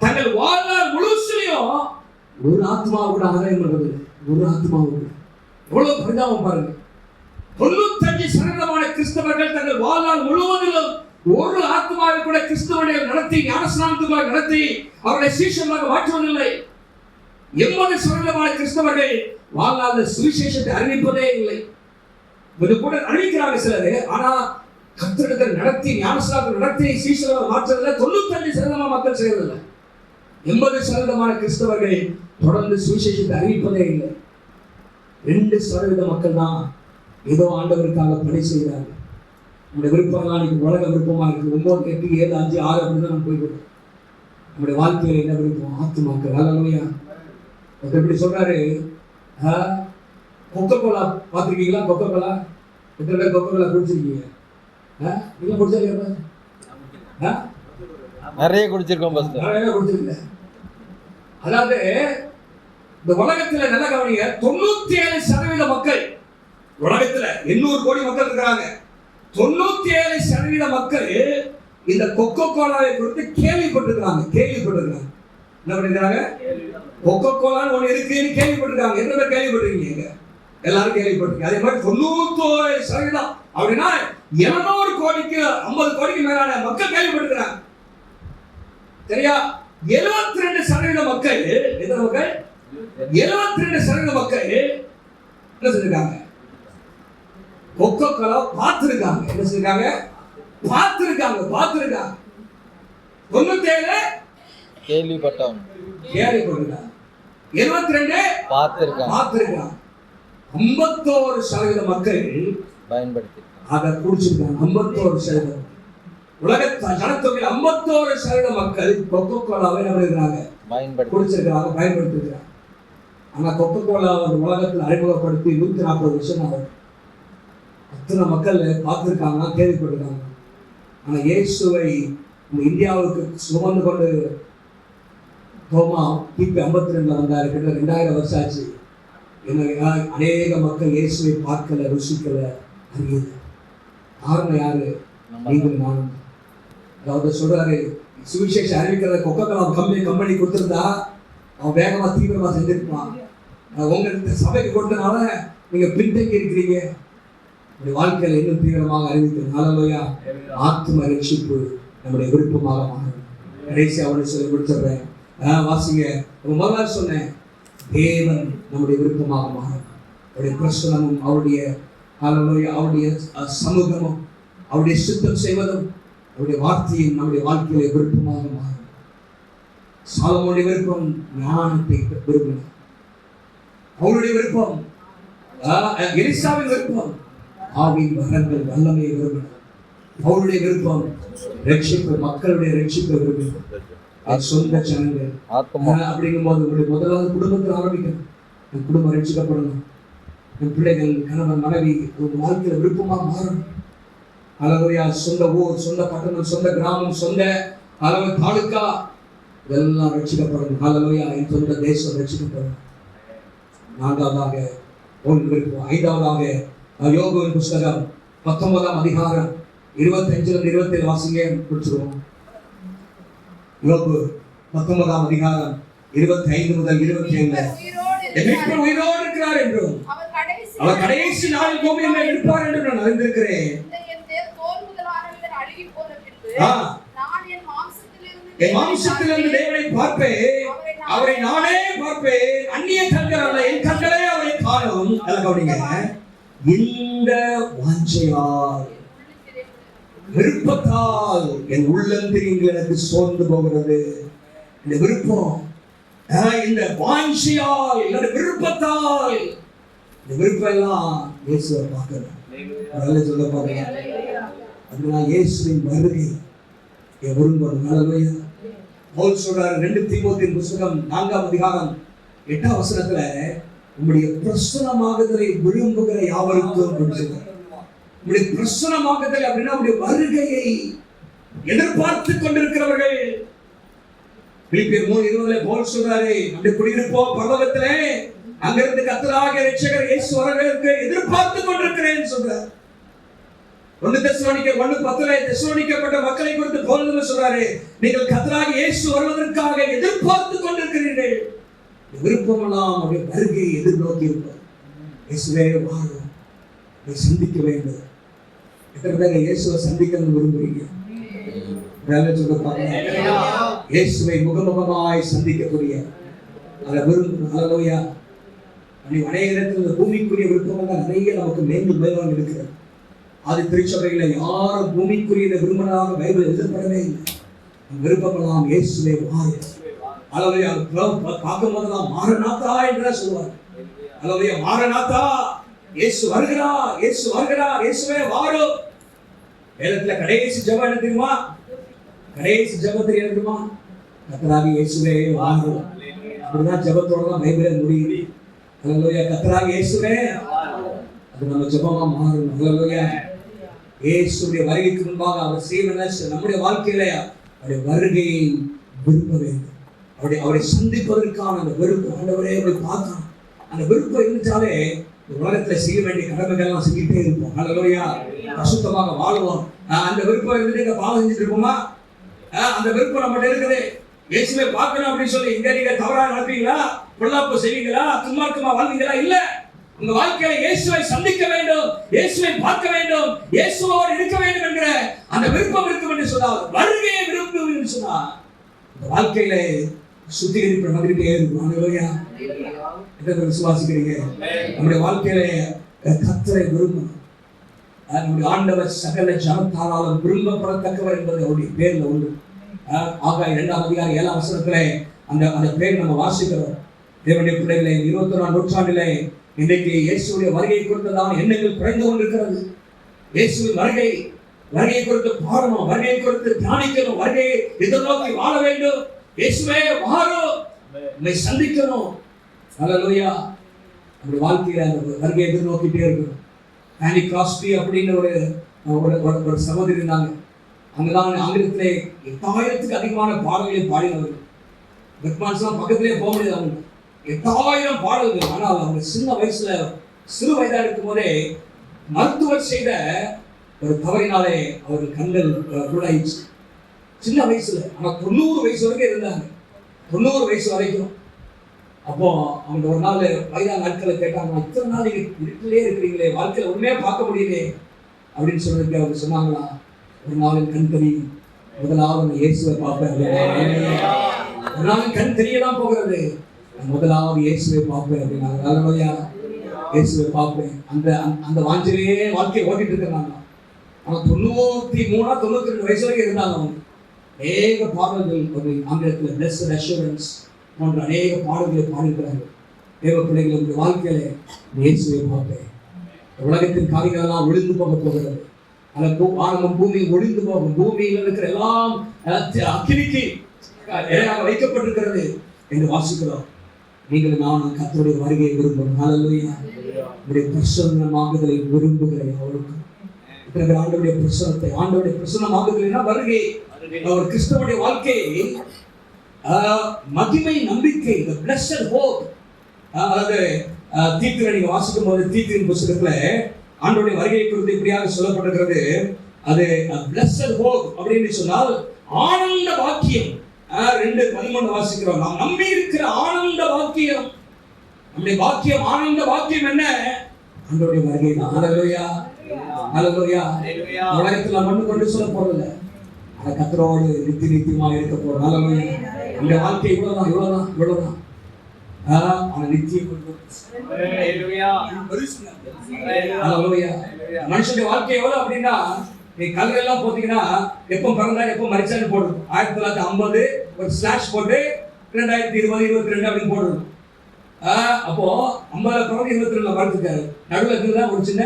தங்கள் வாழ்நாள் முழுசிலையும் ஒரு ஆத்மாவோட ஆதாயம் பண்றது, ஒரு ஆத்மாவோட எவ்வளவு பரிதாபம் பாருங்க. 95% கிறிஸ்தவர்கள் தங்கள் வாழ்நாள் முழுவதிலும் ஒரு ஆத்மாவை கூட கிறிஸ்தவனை நடத்தி ஞானஸ்நானத்துக்காக நடத்தி அவர்களை சீஷர்களாக மாற்றுவதில்லை. 80% கிறிஸ்தவர்கள் வாழ்நாள் சுவிசேஷத்தை அறிவிப்பதே இல்லை. இது கூட அறிவிக்கிறாங்க சிலர், ஆனா கர்த்தரிடத்தில் நடத்தி ஞானஸ்நானம் நடத்தி சீஷர்களாக மாற்றுவதில்லை. 95% மக்கள் செய்வதில்லை. 80% கிறிஸ்தவர்கள் தொடர்ந்து சுவிசேஷத்தை அறிவிப்பதே இல்லை. 2% மக்கள் தான் ஏதோ ஆண்டவருக்காக பணி செய்கிறாங்க. நம்முடைய விருப்பம் உலக விருப்பமா இருக்கு. 9, 8, 7, 5, 6 அப்படின்னு தான் நம்ம போய்விடும். நம்முடைய வாழ்க்கையில் என்ன விருப்பம்? ஆத்துமாக்கள். அல்லேலூயா. எப்படி சொல்றாரு, கொக்கோலா பார்த்துருக்கீங்களா? கொக்கோலா எத்தனை பேர் கொக்கோலா குடிச்சிருக்கீங்க? நீங்க குடிச்சிருக்கீங்க? நிறைய குடிச்சிருக்கோம். நிறைய குடிச்சிருக்கீங்க. அதாவது இந்த உலகத்துல நல்ல கவனிங்க, 97% மக்கள், உலகத்துல 800 கோடி மக்கள் இருக்கிறாங்க, 97% மக்கள் இந்த கொக்கோ கோலாவை குறித்து கேள்விப்பட்டிருக்கிறாங்க. என்ன பண்ணிருக்காங்க? கொக்கோ கோலான்னு ஒண்ணு இருக்குன்னு கேள்விப்பட்டிருக்காங்க. எத்தனை பேர் கேள்விப்பட்டிருக்கீங்க? எல்லாரும் கேள்விப்பட்டிருக்கீங்க. அதே மாதிரி 91% அப்படின்னா 700 கோடிக்கு 50 கோடிக்கு மேலான மக்கள் கேள்விப்பட்டிருக்கிறாங்க. சரியா? 72% மக்கள், எத்தனை மக்கள்? 72% மக்கள் என்ன செஞ்சிருக்காங்க? கொக்கோ கோலா பார்த்திருக்காங்க. என்ன செஞ்சிருக்காங்க? பார்த்திருக்காங்க. 97 கேள்விப்பட்டவங்க, 72 பார்த்திருக்காங்க. 51% மக்கள் பயன்படுத்தி அதை குடிச்சிருக்காங்க. 51% உலக ஜனத்தொகையில் 51% மக்கள் கொக்கோ கோலாவை குடிச்சிருக்காங்க, பயன்படுத்திருக்காங்க. ஆனா கொக்கோ கோலா உலகத்தில் அறிமுகப்படுத்தி 140 வருஷம் ஆகும். அத்தனை மக்கள் பார்த்திருக்காங்க, கேள்விப்பட்டிருக்காங்க. ஆனா இயேசுவை இந்தியாவுக்கு சுமந்து கொண்டு தோமா கிபி 52 வந்தாரு. கிட்ட 2000 வருஷம் ஆச்சு. அநேக மக்கள் இயேசுவை பார்க்கல, ருசிக்கல, அறியல. காரணம் யாரு? நீங்கள் நானும். அதாவது சொல்றாரு, சுவிசேஷம் அறிவிக்கிறத கொக்கோலா கம்பெனி கொடுத்திருந்தா அவன் வேகமா தீவிரமா செஞ்சிருப்பான். உங்களுக்கு சபைக்கு கொடுத்தனால நீங்க பின்தங்கி இருக்கிறீங்க. வாழ்க்கையில இன்னும் தீவிரமாக அறிவிக்கிறது. ஹல்லேலூயா. ஆத்தும ரட்சிப்பு நம்முடைய விருப்பமாக மாறும். கடைசி அவனை சொல்லி முடிச்சிடுறேன். வாசிங்க. முதல்ல சொன்னேன், தேவன் நம்முடைய விருப்பமாக மாறும். அவருடைய பிரசனமும் அவருடைய அவருடைய சமூகமும் அவருடைய சுத்தம் செய்வதும் அவருடைய வார்த்தையும் நம்முடைய வாழ்க்கையில விருப்பமாக மாறும். சாலமோனுடைய விருப்பம் ஞானத்தை விரும்பினார். அவருடைய விருப்பம், எலிசாவின் விருப்பம் ஆவின் வரங்கள் வல்லமையை விரும்பினார். அவருடைய விருப்பம் ரட்சிப்பு, மக்களுடைய ரட்சிப்பை விரும்பினார். சொந்த ஜனங்கள் அப்படிங்கும் போது உங்களுடைய முதலாவது குடும்பத்தில் ஆரம்பிக்கணும். என் குடும்பம் ரட்சிக்கப்படணும். என் பிள்ளைகள், கணவன், மனைவி உங்க வாழ்க்கையில விருப்பமாக மாறணும். அல்லேலூயா. சொந்த ஊர், சொந்த பட்டணம், சொந்த கிராமம், சொந்த அளவு தாலுக்கா இதெல்லாம் ரட்சிக்கப்படணும். அல்லேலூயா. என் சொந்த தேசம் ரட்சிக்கப்படணும். 4வதாக விருப்பம். 5வதாக யோபுவின் புஸ்தகம் 19ஆம் அதிகாரம் 25 27 வாசிங்க, முடிச்சிருவோம். யோபு 19ஆம் அதிகாரம் 25 முதல் 27. மீட்பர் உயிரோடு இருக்கிறார் என்றும் அவர் கடைசி நாளில் பூமியில் மேல் இருப்பார் என்று நான் அறிந்திருக்கிறேன். என் மாம்சத்திலிருந்து தேவனை பார்ப்பேன், அவரை நானே பார்ப்பேன். அந்நிய கண்கள் அல்ல, என் கண்களே அவரை காணும். அப்படிங்க. இந்த வாஞ்சையால், விருப்பத்தால் என் உள்ளத்தில் எனக்கு சோர்ந்து போகிறது. இந்த விருப்பம், இந்த வாஞ்சையால், என்னோட விருப்பத்தால், இந்த விருப்பம் எல்லாம் இயேசுவை பார்க்கிறேன். சொல்ல பாருங்க. அப்படின்னா இயேசுவின் வருகை விரும்பணும். ஹல்லேலூயா. பவுல் சொல்றாரு 2 தீமோத்தேயு புத்தகம் 4ஆம் அதிகாரம் 8ஆம் வசனத்துல, உங்களுடைய பிரசன்னமாகுதலை விரும்புகிற யாவருக்கும் உங்களுடைய பிரசன்னமாகுதல் அப்படின்னா உங்களுடைய வருகையை எதிர்பார்த்து கொண்டிருக்கிறவர்கள். பிலிப்பியர் 3:20 பவுல் சொல்றாரு, அப்படி குடியிருப்போம் பரலோகத்திலே, அங்கிருந்து கர்த்தராகிய இரட்சகர் இயேசு வருகிறதற்கு எதிர்பார்த்து கொண்டிருக்கிறேன்னு சொல்றார். தெசலோனிக்கப்பட்ட மக்களை குறித்து பவுல் சொல்றாரு, நீங்கள் கர்த்தராகிய இயேசு வருவதற்காக எதிர்பார்த்து கொண்டிருக்கிறீர்கள். விருப்பமெல்லாம் அவருடைய வருகையை எதிர்நோக்கி இருப்பார். இயேசுவே வாரும், நீ சந்திக்க வேண்டும். எத்தனை பேர் இயேசுவை சந்திக்கணும்னு விரும்புறீங்க? இயேசுவை முகமுகமாய் சந்திக்கக்கூடிய அதை விரும்பும். அல்லேலூயா. அநேக இடத்துல பூமிக்குரிய விருப்பம் நிறைய நமக்கு மேலும் இருக்கிறது. ஆதி திருச்சபையில யாரும் பூமிக்குரிய விரும்பினதாக பைபிள் எழுதப்படவே இல்லை. விருப்பமெல்லாம் இயேசுவே வாரு. அல்லேலூயா. பார்க்கும் போதெல்லாம் மாரநாதா என்று சொல்லுவார். அல்லேலூயா. மாரநாதா, இயேசு வருகிறார், இயேசு வருகிறார், இயேசுவே வாரு. வேதத்துல கடைசி ஜெபம் என்ன தெரியுமா? கடைசி ஜெபத்தில் என்ன தெரியுமா? கர்த்தராகிய இயேசுவே வாரு. அப்படிதான் ஜெபத்தோட தான் பைபிளே முடியுது. அல்லேலூயா. கர்த்தராகிய இயேசுவே, அது நம்ம ஜெபமா மாறும். அல்லேலூயா. இயேசுடைய வருகைக்கு முன்பாக அவர் செய்வன நம்முடைய வாழ்க்கையில அவருடைய வருகையை விரும்ப வேண்டும். அவரை சந்திப்பதற்கான அந்த விருப்பம், ஆண்டவரே அவரை பார்க்கணும், அந்த விருப்பம் இருந்துச்சாலே உலகத்துல செய்ய வேண்டிய கடமைகள் எல்லாம் செஞ்சுட்டே இருப்போம். அல்லேலூயா. பரிசுத்தமாக வாழ்வோம். அந்த விருப்பம் இருந்து பாவம் செஞ்சுட்டு இருப்போமா? அந்த விருப்பம் நம்மகிட்ட இருக்குது. இயேசுவை பார்க்கணும் அப்படின்னு சொல்லி இங்க நீங்க தவறா நடப்பீங்களா? பொல்லாப்பு செய்வீங்களா? துன்மார்க்கமா வாழ்வீங்களா? இல்ல. உங்க வாழ்க்கையில இயேசுவை சந்திக்க வேண்டும், இயேசுவை பார்க்க வேண்டும், இயேசுவோடு இருக்க வேண்டும் என்கிற அந்த விருப்பம் இருக்கும் என்று சொன்னால், வருகையை விரும்பும் என்று சொன்னால், இந்த வாழ்க்கையில சுத்திகரிப்பு நடந்துகிட்டே இருக்கும். அல்லேலூயா. எத்தனை விசுவாசிக்கிறீங்க? நம்முடைய வாழ்க்கையில கர்த்தரை விரும்பணும். நம்முடைய ஆண்டவர் சகல ஜனத்தாராலும் விரும்பப்படத்தக்கவர் என்பது அவருடைய பேர்ல உண்டு. ஆகாய் 2ஆம் அதிகாரம் 7ஆம் வசனத்துல அந்த பேர் நம்ம வாசிக்கிறோம். தேவனுடைய பிள்ளைகளே, 21ஆம் நூற்றாண்டிலே இன்றைக்கு இயேசுடைய வருகை குறித்ததான எண்ணங்கள் குறைந்து கொண்டிருக்கிறது. இயேசுவின் வருகையை குறித்து பாடணும், வருகையை குறித்து தியானிக்கணும், வருகையை எதிர்நோக்கி வாழ வேண்டும். இயேசுவே வாரும், உம்மை சந்திக்கணும். அல்லேலூயா. நம்முடைய வாழ்க்கையில அந்த வருகையை எதிர்நோக்கிட்டே இருக்கணும். ஆனி கிராஸ்பி அப்படின்னு ஒரு சகோதரி இருந்தாங்க. அங்கதான் ஆங்கிலத்திலே 8000க்கு அதிகமான பாடல்களை பாடினவர்கள். பெட்மான்ஸ்லாம் பக்கத்திலே போக முடியாது. அவங்க 8000 பாடல்கள். ஆனால் அவங்க சின்ன வயசுல சிறு வயதா இருக்கும் போதே மருத்துவர் செய்த ஒரு தவறினாலே அவர்கள் கண்கள் குருடாயிடுச்சு. சின்ன வயசுல. ஆனால் 90 வயசு வரைக்கும் இருந்தாங்க. 90 வயசு வரைக்கும். அப்போ அவங்க ஒரு நாள் வயதான நாட்களை கேட்டாங்க, இத்தனை நாள் நீங்க வீட்டிலே இருக்கிறீங்களே, வாழ்க்கையில உண்மையா பார்க்க முடியலையே அப்படின்னு சொல்லிட்டு அவங்க சொன்னாங்களா, ஒரு நாளின் கண் தெரியும், முதலாவது இயேசுவை பார்ப்பேன். ஒரு நாளின் கண் தெரியதான் போகிறது, முதலாவது இயேசுவை பார்ப்பேன் அப்படின்னாங்க. நல்லபடியா இயேசுவை பார்ப்பேன். அந்த வாஞ்சிலேயே வாழ்க்கையை ஓட்டிட்டு இருக்கிறாங்க. ஆனால் 93 92 வயசு வரைக்கும் இருந்தாங்க. அவங்க அநேக பாடல்கள் ஆங்கிலத்தில் பிளஸ்ட் அஷூரன்ஸ் போன்ற அநேக பாடல்களை பாடியிருக்கிறார்கள். தேவ பிள்ளைகள், உங்கள் வாழ்க்கையில இயேசுவை பார்ப்பேன். உலகத்தின் காரியங்கள் எல்லாம் ஒளிந்து போக போகிறது. ஆனந்தம் பூமி ஒளிந்து போகும். பூமியில் இருக்கிற எல்லாம் அக்கினிக்கு வைக்கப்பட்டிருக்கிறது என்று வாசிக்கிறோம். நீங்கள் நானும் கர்த்தருடைய வருகையை விரும்பும். அல்லேலூயா. உங்களுடைய பிரசன்னமாகுதலை விரும்புகிறேன். அவளுக்கு ஆண்டவருடைய பிரசனத்தை, ஆண்டவருடைய பிரசன்னமாகுதலைனா வருகை. ஒரு கிறிஸ்தவனுடைய வாழ்க்கையை மகிமை நம்பிக்கை, the blessed hope. அதாவது தீத்துவை நீங்க வாசிக்கும் போது தீத்துவின் புத்தகத்துல ஆண்டவருடைய வருகையை குறித்து இப்படியாக சொல்லப்பட்டிருக்கிறது. அது blessed hope அப்படின்னு சொன்னால் ஆனந்த வாக்கியம். 2:13 வாசிக்கிறோம். நாம் நம்பி இருக்கிற ஆனந்த வாக்கியம். நம்முடைய வாக்கியம், ஆனந்த வாக்கியம் என்ன? ஆண்டவருடைய வருகை தான். அல்லேலூயா. அல்லேலூயா. உலகத்துல மண்ணு கொண்டு சொல்ல போறதில்லை. அந்த கர்த்தரோடு நித்தியமா இருக்க போறோம். அல்லேலூயா. இந்த வாழ்க்கை இவ்வளவுதான். ஆனா நித்தியம் மனுஷனுடைய வாழ்க்கை எவ்வளவு அப்படின்னா, நீ கல்லெல்லாம் போத்தீங்கன்னா எப்போ பிறந்தா எப்போ மரிச்சான்னு போடுறது. 1950 ஒரு ஸ்லாஷ் போட்டு 2020 22 அப்படின்னு போடுறது. அப்போ 50 பிறகு 22 மறுத்துக்காரு. நடுவில் இருக்குதான் ஒரு சின்ன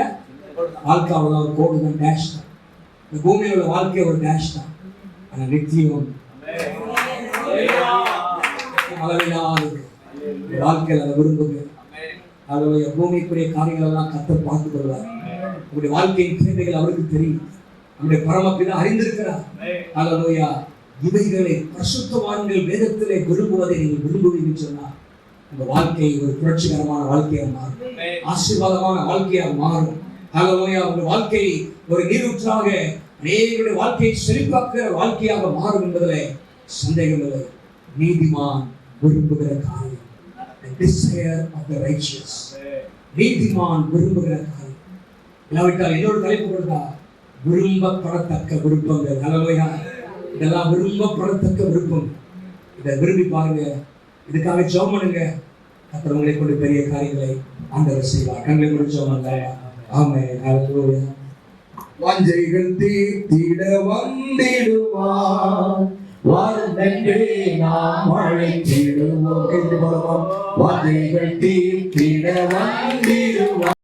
வாழ்க்கை, அவ்வளவு கோடு தான், டேஷ் தான். இந்த பூமியில் உள்ள வாழ்க்கை ஒரு டேஷ் தான். ஆனா நித்தியம் வாழ்க்கையில் அதை விரும்புங்க. அவருடைய பூமிக்குரிய காரியங்கள் எல்லாம் கர்த்தர் பார்த்துக் கொள்வார். உங்களுடைய வாழ்க்கையின் தேவைகள் அவருக்கு தெரியும். நம்முடைய பரமபிதா அறிந்திருக்கிறார். அல்லேலூயா. இவைகளை பரிசுத்தவான்கள் வேதத்திலே விரும்புவதை நீங்கள் விரும்புவீங்கன்னு சொன்னா உங்க வாழ்க்கை ஒரு புரட்சிகரமான வாழ்க்கையாக மாறும், ஆசீர்வாதமான வாழ்க்கையாக மாறும். ஹல்லேலூயா. உங்கள் வாழ்க்கை ஒரு நீரூற்றாக அநேகருடைய வாழ்க்கையை செழிப்பாக்குற வாழ்க்கையாக மாறும் என்பதிலே சந்தேகம் இல்லை. நீதிமான் விரும்புகிற காரியம், the desire of the righteous. நீதிமான் விரும்புகிற காரியம். இல்லாவிட்டால் இன்னொரு தலைப்பு கொடுத்தா விரும்பப்படத்தக்க விருப்பங்கள். ஹல்லேலூயா. இதெல்லாம் விரும்பப்படத்தக்க விருப்பம். இதை விரும்பி பாருங்க, இதுக்காக ஜெபம் பண்ணுங்க. கர்த்தர் உங்களை கொண்டு பெரிய காரியங்களை ஆண்டவர் செய்வார். கண்களை மூடி ஜெபம் பண்ணுங்க. ஆமென். ஹல்லேலூயா. வாஞ்சைகள் தீர்த்திட வந்திடுவார், வாருமென்றே நாம் அழைத்திடுவோம். வாஞ்சைகள் தீர்த்திட வந்திடுவார்.